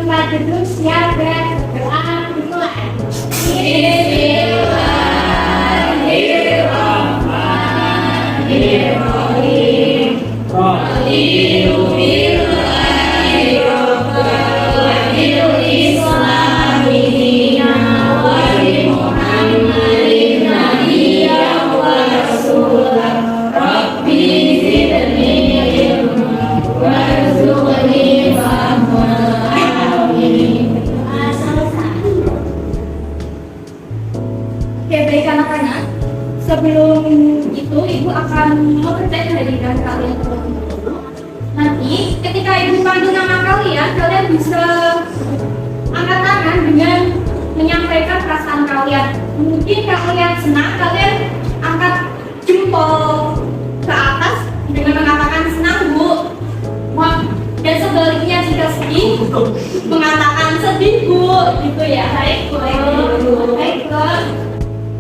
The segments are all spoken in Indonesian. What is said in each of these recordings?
tempat duduk siaga berdoa dimulai. Oke, baik anak-anak. Sebelum itu, Ibu akan mempercayai hadiran kalian terlebih dahulu. Nanti, ketika Ibu panggil nama kalian, kalian bisa angkat tangan dengan menyampaikan perasaan kalian. Mungkin kalian senang, kalian angkat jempol ke atas dengan mengatakan senang, Bu. Dan sebaliknya jika sedih, mengatakan sedih, Bu. Gitu ya. Baik, Bu. Baik, Bu.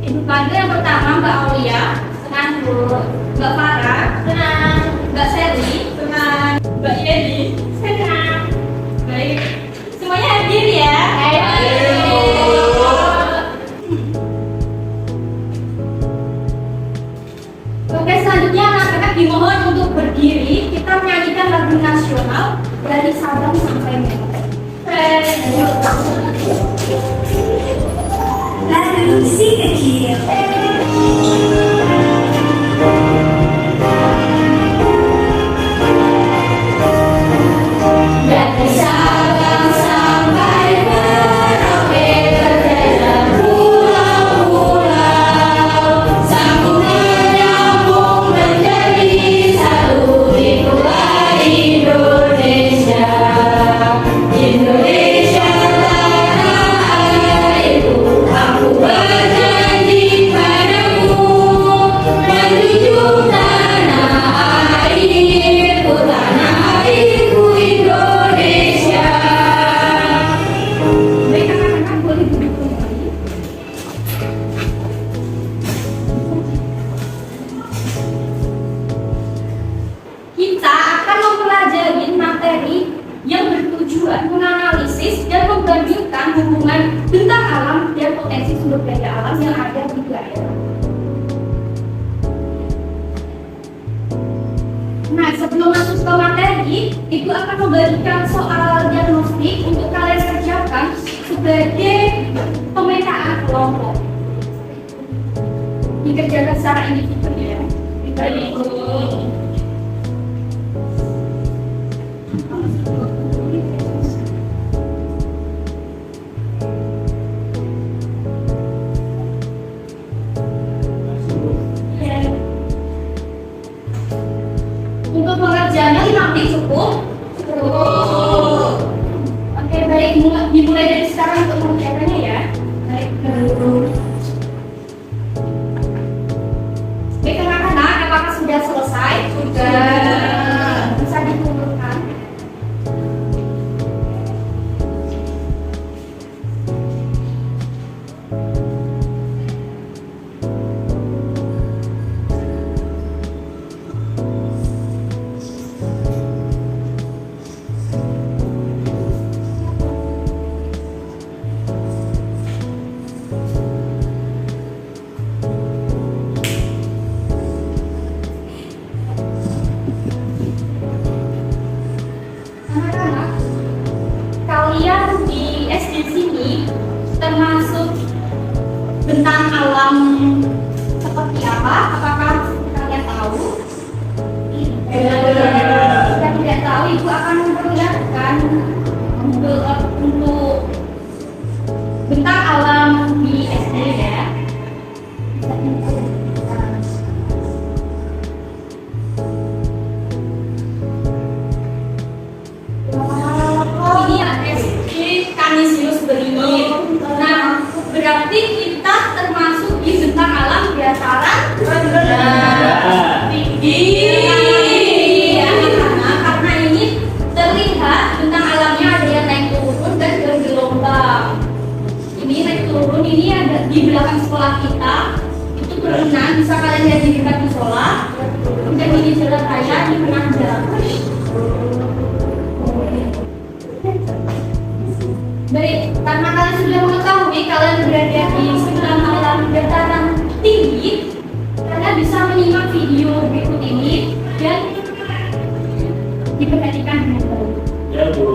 Ibu panggil yang pertama Mbak Aulia, senang Bu. Mbak Farah, senang. Mbak Sally, senang. Mbak Yedi, senang. Baik, semuanya hadir ya. Oke, selanjutnya anak-anak dimohon untuk berdiri. Kita menyanyikan lagu nasional dari Sabang sampai Merauke. Lagu si kecil. Dari Sabang sampai Merauke, berjalan pulau-pulau, sambung menyambung menjadi satu, itulah Indonesia. Indonesia tanah airku, aku berjanji padamu, menjunjung tanah airku, tanah airku Indonesia. Baik anak-anak, boleh duduk kembali. Kita akan mempelajari materi yang bertujuan menganalisis dan membandingkan hubungan bentang alam dan potensi sumber daya alam yang ada di daerah. Nah, sebelum masuk ke materi, Ibu akan membagikan soal diagnostik untuk kalian kerjakan sebagai pemetaan kelompok. Dikerjakan secara individu ya. Baik. Untuk pengerjaannya 5 menit cukup? Cukup. Oke, baik, dimulai dari sekarang untuk mengerjakannya ya. Baik, baik anak-anak, apakah sudah selesai? Sudah. Bisa dikumpulkan. Anak-anak, kalian di SD sini termasuk bentang alam seperti apa? Apakah kalian tahu? Jika tidak tahu, Ibu akan memperlihatkan untuk bentang alam di SD ya. Ini SD Kanisius Beringin. Nah, berarti kita termasuk di bentang alam dataran rendah tinggi. Karena ini terlihat bentang alamnya ada yang naik turun dan bergelombang. Ini naik turun, ini ada di belakang sekolah kita. Itu berenang, bisa kalian lihat di dekat musola. Dan ini jalan raya di Penanjang. Baik, karena kalian sudah mengetahui kalian berada di sekitar aliran dataran tinggi, kalian bisa menyimak video berikut ini dan diperhatikan dengan baik. Ya, Bu.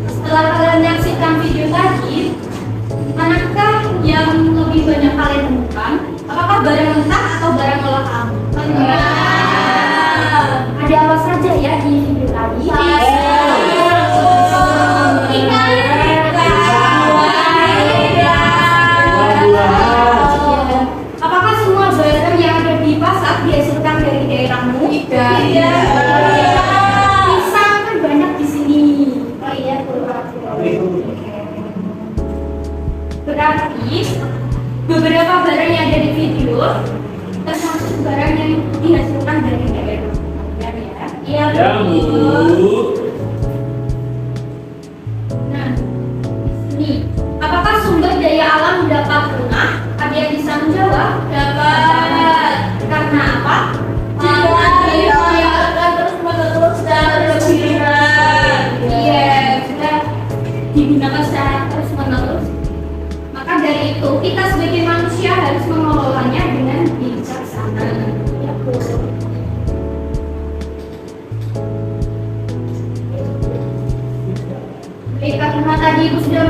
Setelah kalian menyaksikan video tadi, manakah yang lebih banyak kalian temukan? Apakah barang mentah atau barang olahan? Ada apa saja ya di video tadi? Apakah semua barang yang ada di pasar dihasilkan dari daerahmu? Tidak. Pisang kan banyak di sini. Oh iya, berarti beberapa barang yang ada di video termasuk barang yang dihasilkan dari daerah. Benar ya? Iya, Ya, Bu. Nah, di sini, apakah sumber daya alam dapat punah? Ada yang bisa menjawab? Dapat. Karena apa? Iya, sudah digunakan secara terus menerus. Maka dari itu kita sebagai manusia harus mengelolanya dengan bijaksana. Ya, Bu. Baik, karena tadi Ibu sudah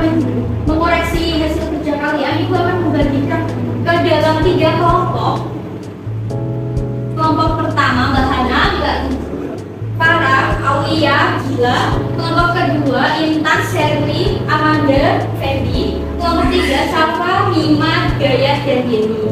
mengoreksi hasil kerja kalian, Ibu akan membagikan ke dalam 3 kelompok. Kelompok pertama Mbak Hana, Mbak Farah, Aulia, Gila. Kelompok kedua Intan, Sherly, Amanda, Febi. Kelompok tiga Safa, Mima, Gayat, dan Yeni.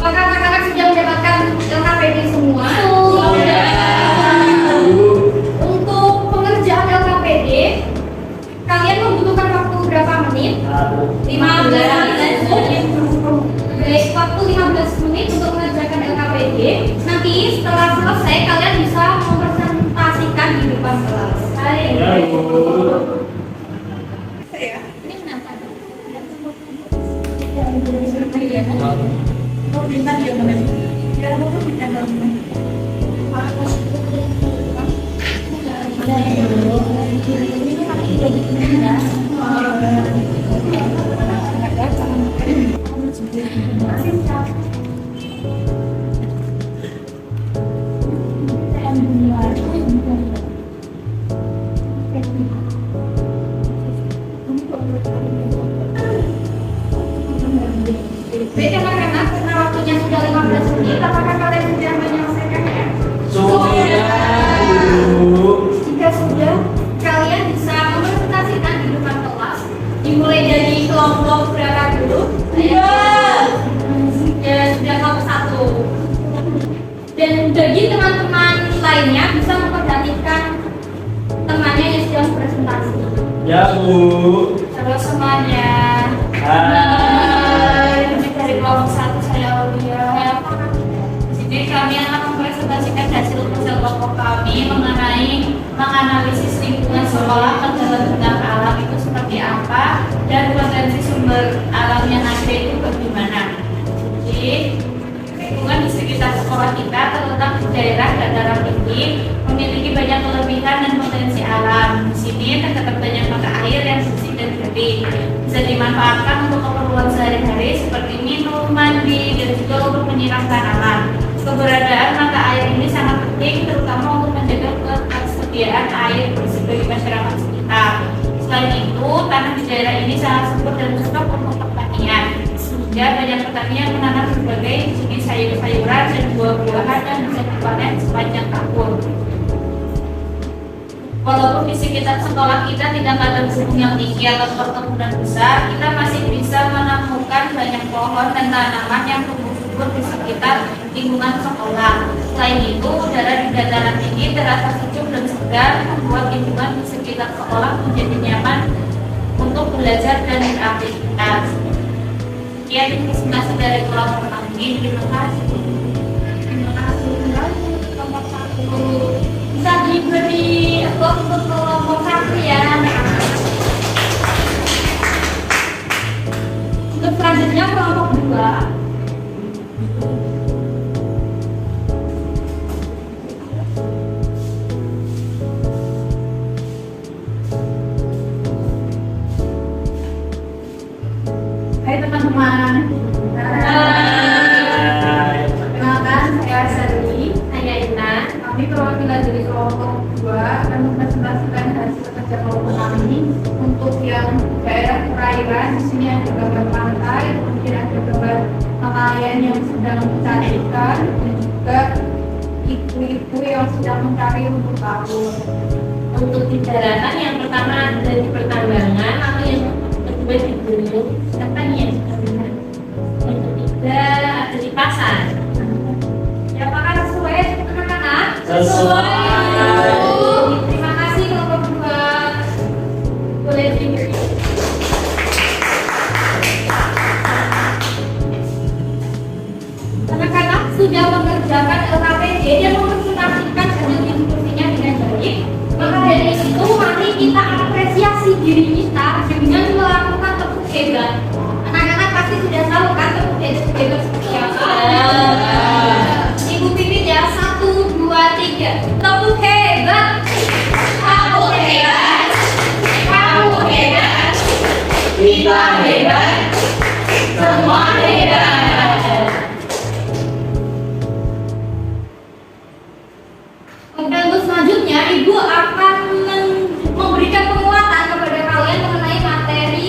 Apakah anak-anak sudah mendapatkan LKPD semua? Sudah. Untuk pengerjaan LKPD, kalian membutuhkan waktu berapa menit? 15 menit. Baik, waktu 15 menit untuk mengerjakan LKPD. Nanti setelah selesai kalian bisa mempresentasikan di depan kelas. Ya, Bu. Ini kenapa? Baik anak-anak, karena waktunya sudah 15 menit, apakah kalian sudah menyelesaikannya? Sudah, Bu. Jika sudah, kalian bisa mempresentasikan di depan kelas. Dimulai dari kelompok berapa dulu? Ya, sudah kelompok 1. Dan bagi teman-teman lainnya bisa memperhatikan temannya yang sedang presentasi. Ya, Bu. Halo semuanya. Hai. Ini dari kelompok 1 saya Aulia. Di sini kami akan mempresentasikan hasil kerja kelompok kami mengenai menganalisis lingkungan sekolah terdapat bidang alam itu seperti apa dan potensi sumber alam yang ada itu bagaimana. Jadi lingkungan di sekitar sekolah kita terletak di daerah dataran tinggi, memiliki banyak kelebihan dan potensi alam. Di sini terdapat banyak mata air yang bersih dan jernih, bisa dimanfaatkan untuk keperluan sehari-hari seperti minum, mandi, dan juga untuk menyiram tanaman. Keberadaan mata air ini sangat penting, terutama untuk menjaga ketersediaan air bersih bagi masyarakat sekitar. Selain itu, tanah di daerah ini sangat subur dan cocok untuk pertanian. Sehingga banyak petani yang menanam berbagai jenis sayur-sayuran dan buah-buahan yang bisa dipanen sepanjang tahun. Walaupun di sekitar sekolah kita tidak ada gunung yang tinggi atau perkebunan besar, kita masih bisa menemukan banyak pohon dan tanaman yang tumbuh subur di sekitar lingkungan sekolah. Selain itu, udara di dataran tinggi terasa sejuk dan segar, membuat lingkungan di sekitar sekolah menjadi nyaman untuk belajar dan beraktivitas. Sekian informasi dari kelompok kami. Terima kasih. Terima kasih. Kelompok satu bisa diberi untuk kelompok satu ya. Untuk selanjutnya kelompok dua. Hai teman-teman. Perkenalkan, saya Sari, saya Ina. Kami perwakilan dari kelompok 2 akan mempresentasikan hasil kerja kelompok kami untuk yang daerah perairan. Di sini ada gambar pantai, kemudian ada gambar nelayan yang sedang mencari ikan dan juga ibu-ibu yang sedang mencari rumput laut. Untuk di daratan yang pertama ada di pertambangan, lalu yang kedua di gunung, pertanian. Yang ketiga ada di pasar. Apakah sesuai anak-anak? Sesuai. Terima kasih kelompok 2. Boleh diberi. Anak-anak sudah mengerjakan LKPD dan mempresentasikan hasil diskusinya dengan baik. Maka dari itu mari kita apresiasi diri kita dengan melakukan tepuk hebat. Anak-anak pasti sudah tahu kan tepuk hebat seperti apa. Ibu pipit ya, 1, 2, 3. Tepuk hebat. Aku hebat. Kamu hebat. Kita hebat. Semua hebat. Oke, untuk selanjutnya Ibu akan memberikan penguatan kepada kalian mengenai materi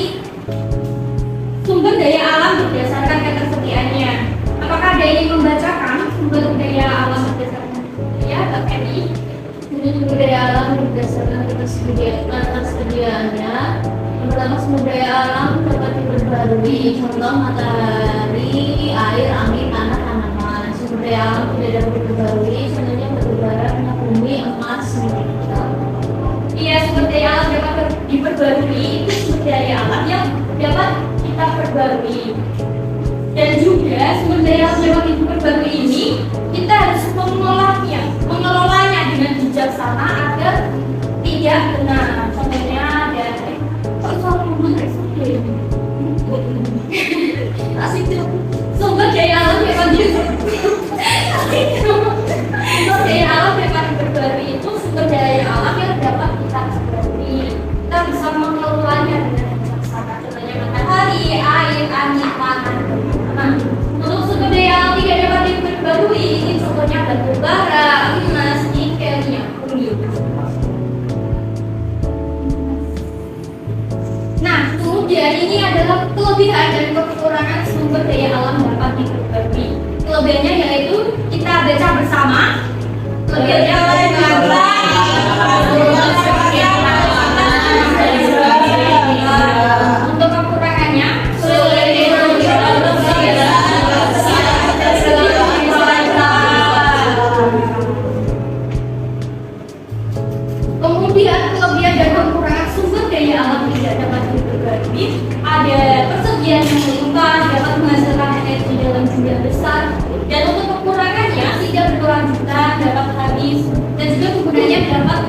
sumber daya alam berdasarkan ketersediaannya. Apakah ada yang membacakan sumber daya alam berdasarkan ya, Mbak Penny? Sumber daya alam berdasarkan ketersediaannya. Yang pertama, sumber daya alam dapat diperbarui, contoh matahari, air, angin, tanah, tanaman. Sumber daya alam tidak dapat diperbarui, contohnya batu bara, minyak bumi, emas, mineral. Iya, sumber daya alam dapat diperbarui itu sumber daya alam yang dapat kita perbarui. Dan juga sumber daya alam dapat diperbarui ini kita harus mengelolanya dengan bijaksana agar tidak benar. Contohnya dari sumber daya alam dapat sumber daya alam dapat diperbarui itu sumber daya alam yang dapat kita perbarui. Kita bisa mengelolanya dengan bijaksana. Contohnya matahari, air, angin, tanah. Nah, untuk sumber daya alam tidak dapat diperbarui, ini contohnya batu bara, emas, nikel, minyak bumi. Nah, kemudian ini adalah kelebihan dan kekurangan sumber daya alam dapat diperbarui. Kelebihannya yaitu kita baca bersama. Kelebihannya untuk kekurangannya kemudian kelebihan dan kekurangan sumber daya alam tidak dapat diperbarui ada persediaan yang melimpah, dapat menghasilkan energi dalam jumlah besar, dan untuk kekurangannya tidak berkelanjutan, dapat habis, dan juga kegunaannya dapat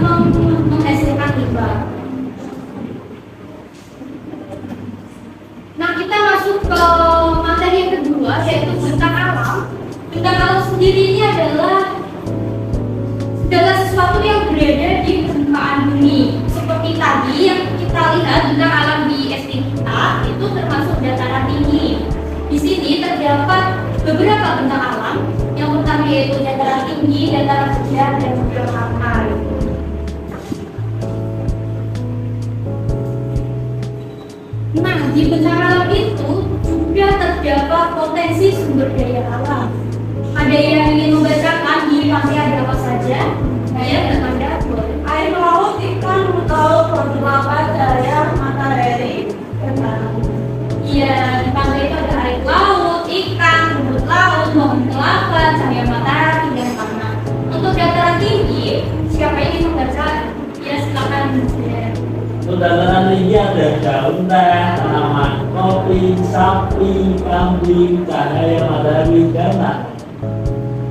yaitu bentang alam. Bentang alam sendiri ini adalah segala sesuatu yang berada di permukaan bumi. Seperti tadi yang kita lihat bentang alam di SD kita itu termasuk dataran tinggi. Di sini terdapat beberapa bentang alam. Yang pertama yaitu dataran tinggi, dataran rendah, dan dataran. Nah, di bentang alam itu juga terdapat potensi sumber daya alam. Ada yang ingin membacakan di pantai ada apa saja? Saya dan Anda boleh. Air laut, ikan, rumput laut, produk lava, cahaya, matahari, dan tanah. Iya, di pantai itu ada air laut, ikan, rumput laut, pohon kelapa, cahaya matahari, dan tanah. Untuk dataran tinggi, siapa yang ingin membaca? Ya, silakan. Untuk dataran tinggi ada daun teh, tanaman kopi, sapi, kambing, cahaya matahari, dan tanah.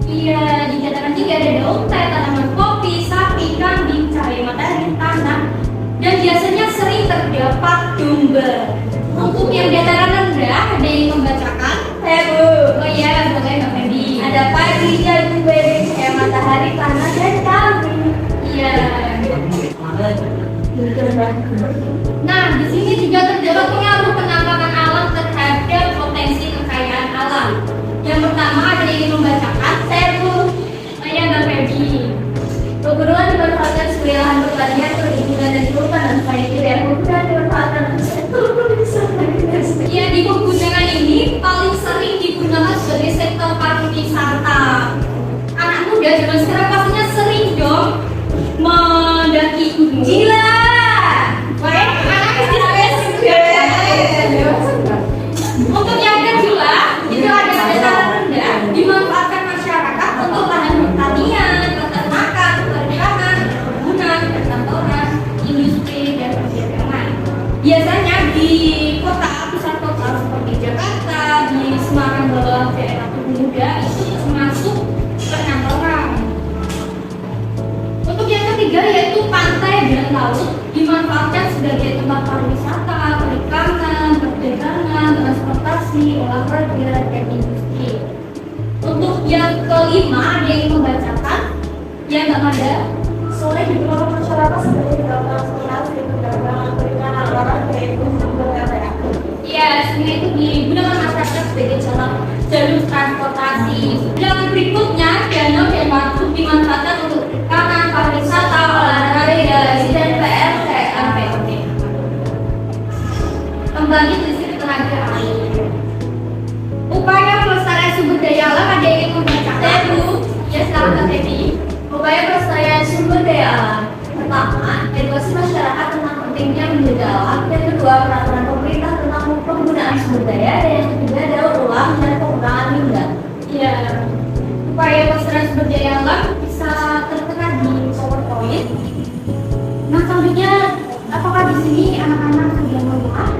Iya, di dataran tinggi ada daun teh, tanaman kopi, sapi, kambing, cahaya matahari, tanah, dan biasanya sering terdapat domba. Untuk yang dataran rendah, ada yang membacakan? Saya Bu. Oh iya, boleh Mbak Febi. Ada pagi, jagung, bebek, cahaya matahari, tanah, dan kambing. Iya. Nah, di sini juga terdapat pengaruh penampakan alam terhadap potensi kekayaan alam. Yang pertama ada yang ingin membacakan? Saya Bu. Saya Mbak Febi. Pegunungan dimanfaatkan sebagai lahan pertanian, perkebunan, dan kehutanan. Selain itu, ya, pegunungan dimanfaatkan untuk sektor pariwisata. Iya, di pegunungan ini paling sering digunakan sebagai sektor pariwisata. Anak muda zaman sekarang pastinya sering dong mendaki gunung. Gila. Baik, anak untuk yang kedua, itu ada dataran rendah dimanfaatkan masyarakat untuk lahan pertanian, peternakan, perikanan, perkebunan, perkantoran, industri, dan perdagangan. Biasanya di kota pusat kota seperti Jakarta, di Semarang, bawah daerah pemuda itu termasuk perkantoran. Untuk yang ketiga yaitu pantai dan laut dimanfaatkan sebagai tempat pariwisata, perikanan, perdagangan, transportasi, olahraga, dan industri. Untuk yang kelima ada yang membacakan? Yang nggak ada? Sungai digunakan masyarakat sebagai dalam transportasi, perdagangan, perikanan, olahraga, yaitu sumber daya. Ya, sungai itu digunakan masyarakat sebagai jalur transportasi. Yang berikutnya, danau dan waduk dimanfaatkan untuk perikanan, pariwisata, olahraga, dan PLTN. Pembangkit listrik tenaga air. Upaya pelestarian sumber daya alam ada yang membacakan? Saya Bu. Ya, silakan Kak Devi. Upaya pelestarian sumber daya alam. Pertama, edukasi masyarakat tentang pentingnya menjaga alam. Yang kedua, peraturan pemerintah tentang penggunaan sumber daya. Dan yang ketiga, daur ulang dan pengurangan limbah. Ya, upaya pelestarian sumber daya alam bisa tertera di PowerPoint. Nah, selanjutnya, apakah di sini anak-anak sudah membuat?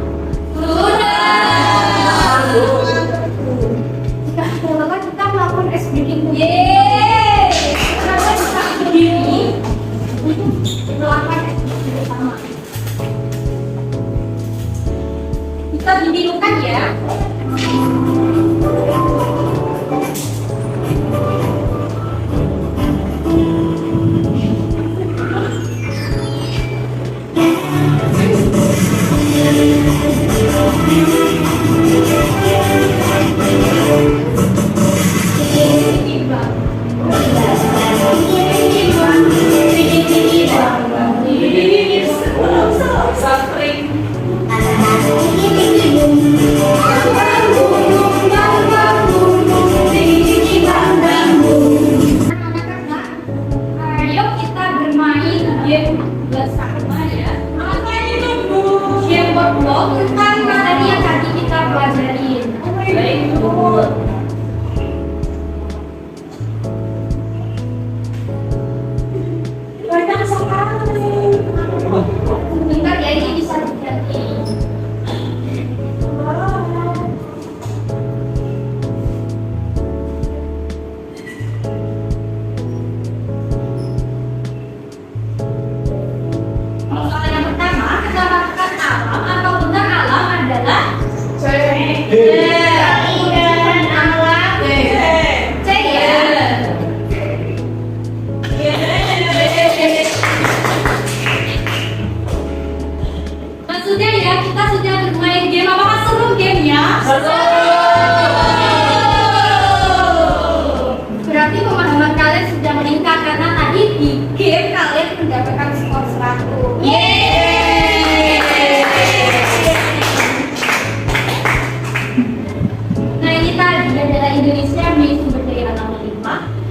Jika sudah lengkap, kita melakukan ice breaking. Yeay. Kenapa bisa berdiri untuk melakukan ice breaking bersama? Kita dibirukan ya. Suffering.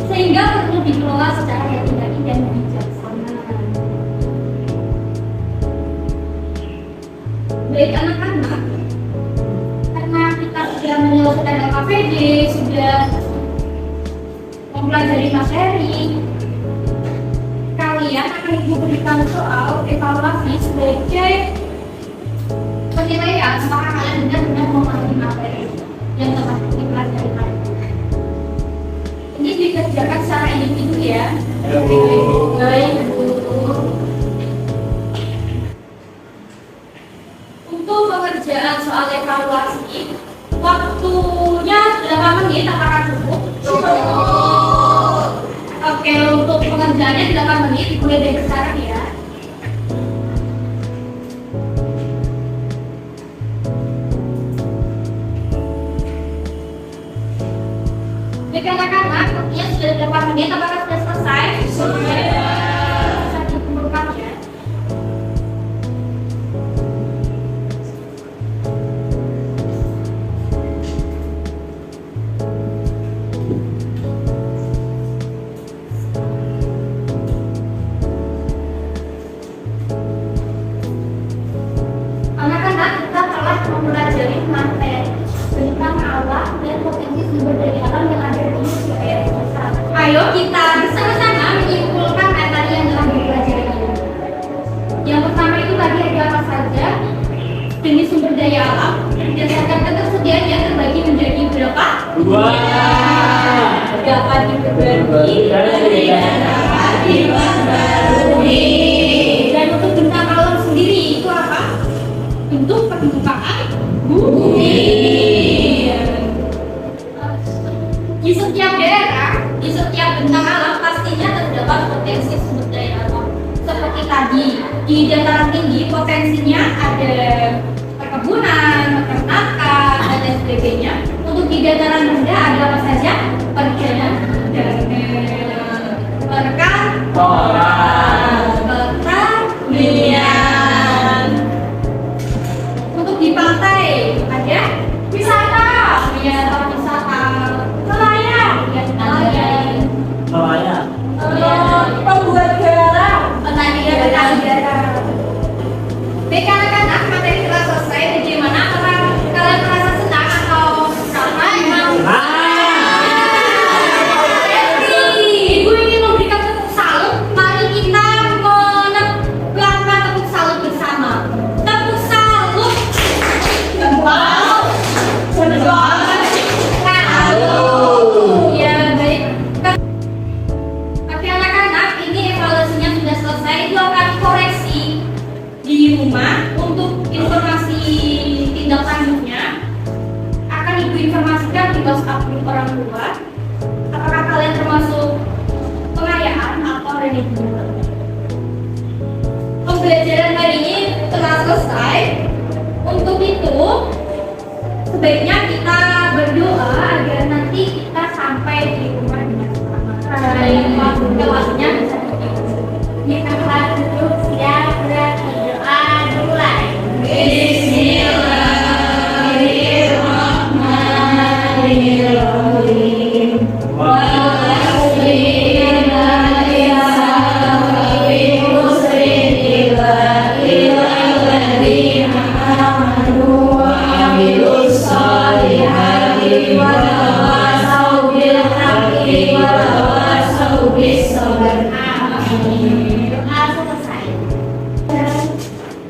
sehingga perlu dikelola secara hati-hati dan bijaksana. Baik anak-anak, karena kita sudah menyelesaikan LKPD, sudah mempelajari materi, kalian akan Ibu berikan soal evaluasi sebagai penilaian apakah kalian benar-benar memahami materi yang telah dipelajari hari ini. Ini dikerjakan secara individu ya. Baik, Bu. Untuk pengerjaan soal evaluasi, waktunya 8 menit, apakah cukup? Oke, untuk pengerjaannya 8 menit, mulai dari sekarang ya. Baik anak-anak, waktunya sudah 8 menit, apakah sudah selesai? Sudah. Bisa dikumpulkan ya. Anak-anak, kita telah mempelajari materi tentang alam dan potensi sumber daya alam yang ada di Indonesia. Ayo kita bersama-sama menyimpulkan materi yang telah dipelajari. Yang pertama itu tadi ada apa saja jenis sumber daya alam berdasarkan ketersediaannya terbagi menjadi berapa? 2. Dapat diperbarui dan dapat diperbarui. Dan untuk bentang alam sendiri itu apa? Bentuk permukaan bumi. Di setiap daerah, di setiap bentang alam pastinya terdapat potensi sumber daya alam. Seperti tadi, di dataran tinggi potensinya ada perkebunan, peternakan, dan lain sebagainya. Untuk di dataran rendah ada apa saja? Perkebunan, pertanian. Untuk di pantai ada wisata, wisata nelayan, pembuat garam, petani garam. Baik anak-anak, materi telah selesai. Bagaimana? Apakah kalian merasa senang atau capek? Ibu ingin memberikan tepuk salut. Mari kita melakukan tepuk salut bersama. Tepuk salut. Wow. Ya baik. Oke anak-anak, ini evaluasinya sudah selesai. Itu akan koreksi di rumah. Untuk informasi tindak lanjutnya akan Ibu informasikan di WhatsApp grup orang tua. Apakah kalian termasuk pengayaan atau renewal? Pembelajaran hari ini telah selesai. Untuk itu sebaiknya kita berdoa agar nanti kita sampai di rumah dengan selamat. Kelasnya bisa diikuti. Kita kelas duduk siap berdoa mulai. Bismillahirrahmanirrahim.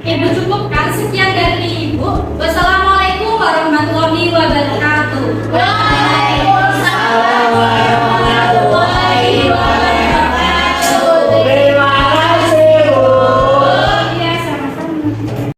Ibu cukupkan, sekian dari Ibu. Wassalamualaikum warahmatullahi wabarakatuh.